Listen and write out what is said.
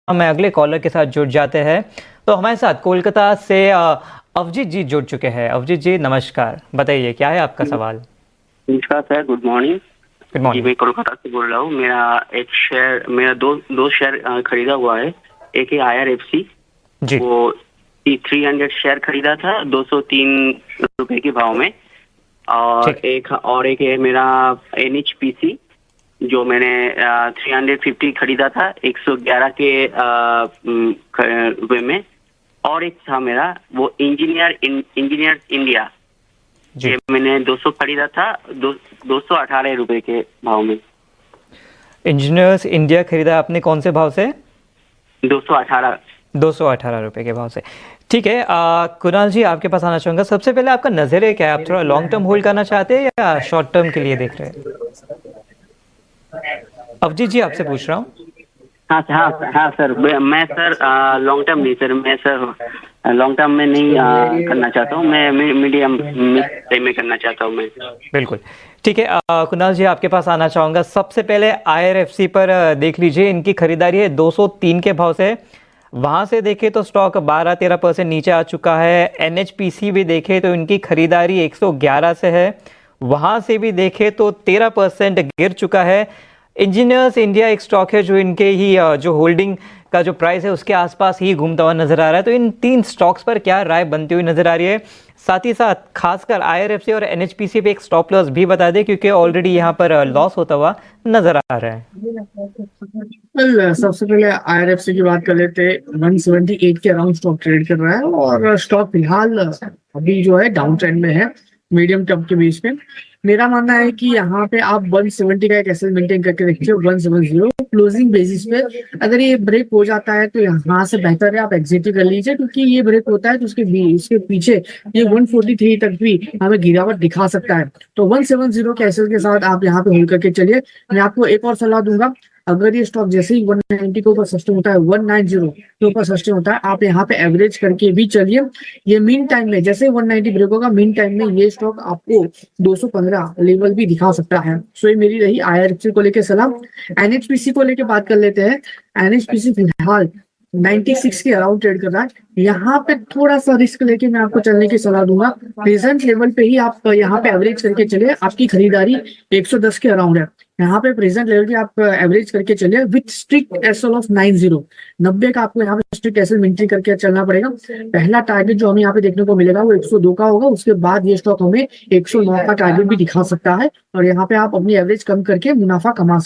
हम अगले कॉलर के साथ जुड़ जाते हैं। तो हमारे साथ कोलकाता से अवजीत जी जुड़ चुके हैं। अवजीत जी नमस्कार, बताइए क्या है आपका सवाल। नमस्कार सर, गुड मॉर्निंग। गुड जी, मॉर्निंग। मैं कोलकाता से बोल रहा हूँ। मेरा दो शेयर खरीदा हुआ है। एक है IRFC, जी वो 300 शेयर खरीदा था 203 रुपए के भाव में। ठीक। और एक है मेरा NHPC, जो मैंने 350 खरीदा था 111 के रुपए में। और एक था मेरा वो इंजीनियर इंडिया, जी ये मैंने 200 खरीदा था 218 रुपए के भाव में। इंजीनियर्स इंडिया खरीदा आपने कौन से भाव से? 218। 218 रुपए के भाव से। ठीक है। कुणाल जी आपके पास आना चाहूँगा। सबसे पहले आपका नज़रिया क्या है? आप थोड़ा लॉन्ग टर्म होल्ड करना चाहते हैं या शॉर्ट टर्म के लिए देख रहे हैं? अवजीत जी आपसे पूछ रहा हूँ। हाँ हाँ सर, मैं सर लॉन्ग टर्म नहीं सर, मैं सर लॉन्ग टर्म में नहीं करना चाहता हूँ। मैं मीडियम टाइम में करना चाहता हूँ मैं। बिल्कुल ठीक है। कुणाल जी आपके पास आना चाहूँगा। सबसे पहले IRFC पर देख लीजिए, इनकी खरीदारी है 203 के भाव से। वहाँ से देखें तो स्टॉक 12-13% नीचे आ चुका है। NHPC भी देखें तो इनकी खरीदारी 111 से है, वहाँ से भी देखें तो 13% गिर चुका है। इंजीनियर्स इंडिया एक स्टॉक है जो इनके ही जो होल्डिंग का जो प्राइस है उसके आसपास ही घूमता हुआ नजर आ रहा है। तो इन तीन स्टॉक्स पर क्या राय बनती हुई नजर आ रही है? साथ ही साथ खासकर IRFC और NHPC पे एक स्टॉप लॉस भी बता दें, क्योंकि ऑलरेडी यहाँ पर लॉस होता हुआ नजर आ रहा है। सबसे पहले IRFC की बात कर लेते हैं। 178 के अराउंड स्टॉक ट्रेड कर रहा है और स्टॉक फिलहाल अभी जो है डाउन ट्रेंड में है मीडियम टर्म के बीच में। मेरा मानना है कि यहाँ पे आप 170 का एक एसएल मेंटेन करके रखिए। 170 क्लोजिंग बेसिस पे अगर ये ब्रेक हो जाता है तो यहाँ से बेहतर है आप एग्जिट कर लीजिए, क्योंकि ये ब्रेक होता है तो उसके पीछे ये 143 तक भी हमें गिरावट दिखा सकता है। तो 170 के एसएल के साथ आप यहाँ पे होल्ड करके चलिए। मैं आपको एक और सलाह दूंगा, अगर ये स्टॉक जैसे ही 190 के ऊपर सस्टेन होता है, 190 के ऊपर सस्टेन होता है, आप यहाँ पे एवरेज करके भी चलिए। ये मीन टाइम में जैसे 190 ब्रेक होगा, मीन टाइम में ये स्टॉक आपको 215 लेवल भी दिखा सकता है। सो ये मेरी रही IRFC को लेके सलाह। NHPC को लेके बात कर लेते हैं। NHPC फिलहाल 96 के अराउंड ट्रेड कर रहा है। यहाँ पे थोड़ा सा रिस्क लेके मैं आपको चलने की सलाह दूंगा। प्रेजेंट लेवल पे ही आप यहाँ पे एवरेज करके चले। आपकी खरीदारी 110 के अराउंड है। यहाँ पे प्रेजेंट लेवल पे आप एवरेज करके चलिए विथ स्ट्रिक्ट एसएल ऑफ 90 का आपको यहाँ पे स्ट्रिक्ट एसएल मेंटेन करके चलना पड़ेगा। पहला टारगेट जो हमें यहाँ पे देखने को मिलेगा वो 102 का होगा। उसके बाद ये स्टॉक हमें 109 का टारगेट भी दिखा सकता है और यहाँ पे आप अपनी एवरेज कम करके मुनाफा कमा सकते हैं।